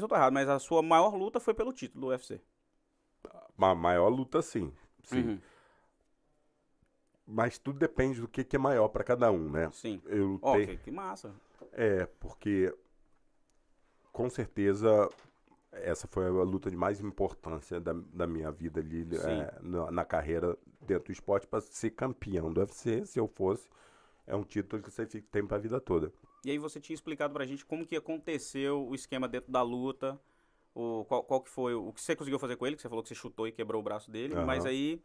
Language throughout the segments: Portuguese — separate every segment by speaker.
Speaker 1: eu tô errado, mas a sua maior luta foi pelo título do UFC.
Speaker 2: A maior luta, sim. Sim.
Speaker 1: Uhum.
Speaker 2: Mas tudo depende do que é maior para cada um, né?
Speaker 1: Sim.
Speaker 2: Eu
Speaker 1: Ok,
Speaker 2: lutei.
Speaker 1: que massa.
Speaker 2: Porque com certeza essa foi a luta de mais importância da minha vida ali
Speaker 1: Sim.
Speaker 2: na carreira dentro do esporte para ser campeão do UFC. Se eu fosse, é um título que você tem para a vida toda.
Speaker 1: E aí você tinha explicado pra gente como que aconteceu o esquema dentro da luta, qual que foi, o que você conseguiu fazer com ele, que você falou que você chutou e quebrou o braço dele, mas
Speaker 2: Aham.
Speaker 1: aí,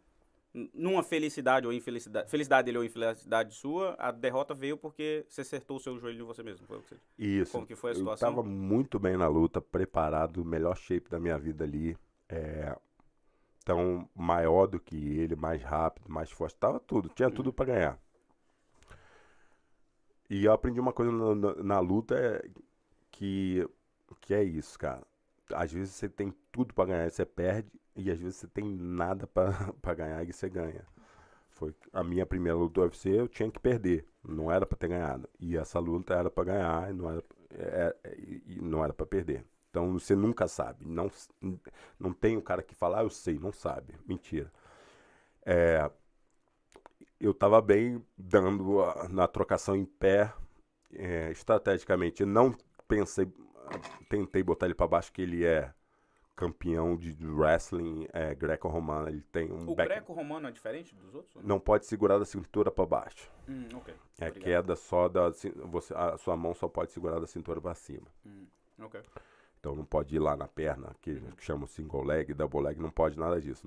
Speaker 1: numa felicidade ou infelicidade, felicidade dele ou infelicidade sua, a derrota veio porque você acertou o seu joelho em você mesmo, foi o que você...
Speaker 2: Isso.
Speaker 1: Como que foi a
Speaker 2: Eu
Speaker 1: situação?
Speaker 2: estava muito bem na luta, preparado, melhor shape da minha vida ali. É, então, maior do que ele, mais rápido, mais forte. Tava tudo, tinha tudo
Speaker 1: Uhum.
Speaker 2: para ganhar. E eu aprendi uma coisa na luta que, que é isso, cara. Às vezes você tem tudo para ganhar e você perde, e às vezes você tem nada para pra ganhar e você ganha. Foi a minha primeira luta do UFC, eu tinha que perder, não era para ter ganhado. E essa luta era para ganhar e não era para perder. Então você nunca sabe. Não tem um cara que fala, eu sei, não sabe. Mentira. Eu estava bem dando na trocação em pé, estrategicamente. Não pensei, tentei botar ele para baixo, que ele é campeão de wrestling greco-romano. Ele tem um
Speaker 1: O
Speaker 2: back.
Speaker 1: greco-romano é diferente dos outros ou não?
Speaker 2: Não pode segurar da cintura para baixo.
Speaker 1: Ok,
Speaker 2: É
Speaker 1: obrigado.
Speaker 2: queda só da. A sua mão só pode segurar da cintura para cima.
Speaker 1: Ok.
Speaker 2: Então não pode ir lá na perna, que chama single leg, double leg, não pode nada disso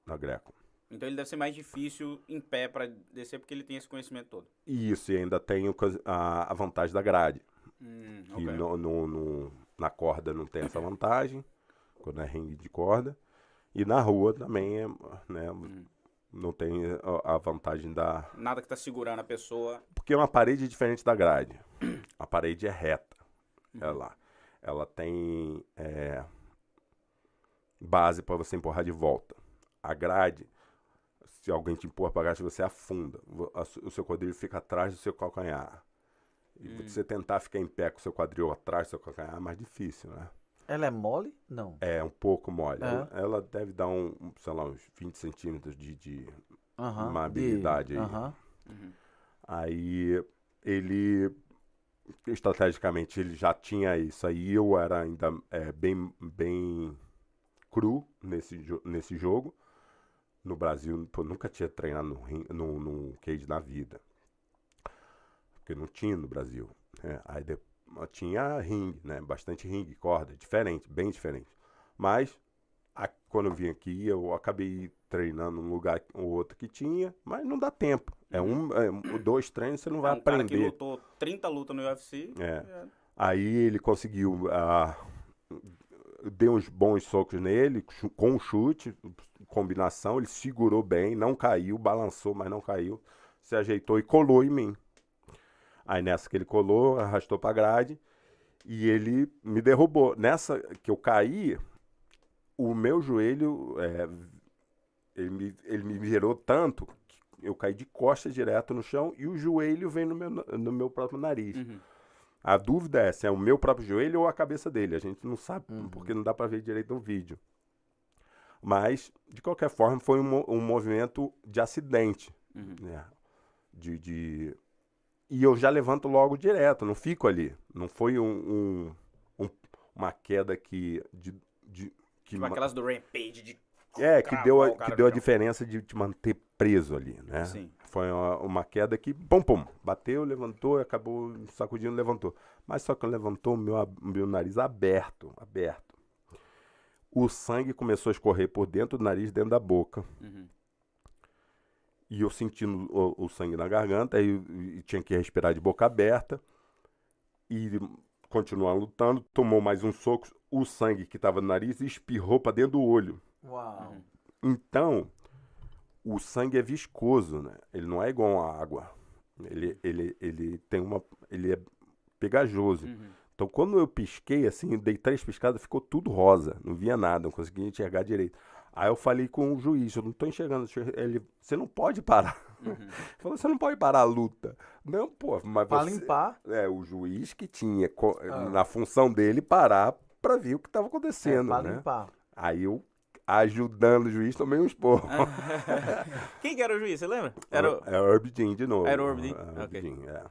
Speaker 2: na greco.
Speaker 1: Então ele deve ser mais difícil em pé pra descer porque ele tem esse conhecimento todo.
Speaker 2: E isso, e ainda tem a vantagem da grade, que
Speaker 1: Ok.
Speaker 2: na corda não tem essa vantagem, quando é ringue de corda. E na rua também né, não tem a vantagem da.
Speaker 1: Nada que tá segurando a pessoa.
Speaker 2: Porque é uma parede diferente da grade. A parede é reta. Ela tem base para você empurrar de volta. A grade, se alguém te empurra para grade, você afunda. O seu quadril fica atrás do seu calcanhar. E você tentar ficar em pé com o seu quadril atrás do seu calcanhar é mais difícil, né?
Speaker 3: Ela é mole? Não.
Speaker 2: É um pouco mole.
Speaker 3: É.
Speaker 2: Ela deve dar sei lá, uns 20 centímetros de
Speaker 3: Aham.
Speaker 2: maleabilidade aí.
Speaker 3: Aham.
Speaker 2: Aí ele, estrategicamente, ele já tinha isso aí. Eu era ainda bem cru nesse jogo. No Brasil, pô, nunca tinha treinado no cage na vida. Porque não tinha no Brasil. Aí tinha ringue, né? Bastante ringue, corda, diferente, bem diferente. Mas quando eu vim aqui, eu acabei treinando num lugar ou outro que tinha, mas não dá tempo. Dois treinos você não vai
Speaker 1: É um cara que
Speaker 2: aprender.
Speaker 1: lutou 30 lutas no UFC.
Speaker 2: Aí ele conseguiu, deu uns bons socos nele, com um chute, combinação, ele segurou bem, não caiu, balançou, mas não caiu, se ajeitou e colou em mim. Aí nessa que ele colou, arrastou pra grade e ele me derrubou. Nessa que eu caí, o meu joelho, ele me virou tanto que eu caí de costas direto no chão e o joelho vem no meu próprio nariz. A dúvida é se é o meu próprio joelho ou a cabeça dele. A gente não sabe, porque não dá para ver direito no vídeo. Mas, de qualquer forma, foi um movimento de acidente. Né? E eu já levanto logo direto, não fico ali. Não foi uma queda que
Speaker 1: Tipo aquelas do Rampage de
Speaker 2: que
Speaker 1: cravar o
Speaker 2: que
Speaker 1: cara
Speaker 2: deu
Speaker 1: no
Speaker 2: a
Speaker 1: chão.
Speaker 2: diferença de te manter preso ali, né?
Speaker 1: Sim.
Speaker 2: Foi uma queda que, pum, pum, bateu, levantou, acabou sacudindo, levantou. Mas só que levantou meu nariz aberto. O sangue começou a escorrer por dentro do nariz, dentro da boca. E eu sentindo o sangue na garganta, e tinha que respirar de boca aberta. E continuar lutando, tomou mais um soco, o sangue que estava no nariz espirrou para dentro do olho.
Speaker 3: Uau.
Speaker 2: Então, o sangue é viscoso, né? Ele não é igual a água. Ele é pegajoso. Então, quando eu pisquei, assim, dei 3 piscadas, ficou tudo rosa. Não via nada, não conseguia enxergar direito. Aí eu falei com o juiz, eu não tô enxergando. Ele, você não pode parar. Ele falou, você não pode parar a luta. Não, pô, mas
Speaker 3: Pra
Speaker 2: você...
Speaker 3: limpar.
Speaker 2: É, o juiz que tinha, na função dele, parar pra ver o que tava acontecendo,
Speaker 3: Pra
Speaker 2: né?
Speaker 3: limpar.
Speaker 2: Aí eu, ajudando o juiz, tomei um esporro.
Speaker 1: Quem que era o juiz, você lembra? Era o...
Speaker 2: É o Herb Dean de novo.
Speaker 1: Era o Herb Dean?
Speaker 2: Herb
Speaker 1: Ok.
Speaker 2: Dean, é.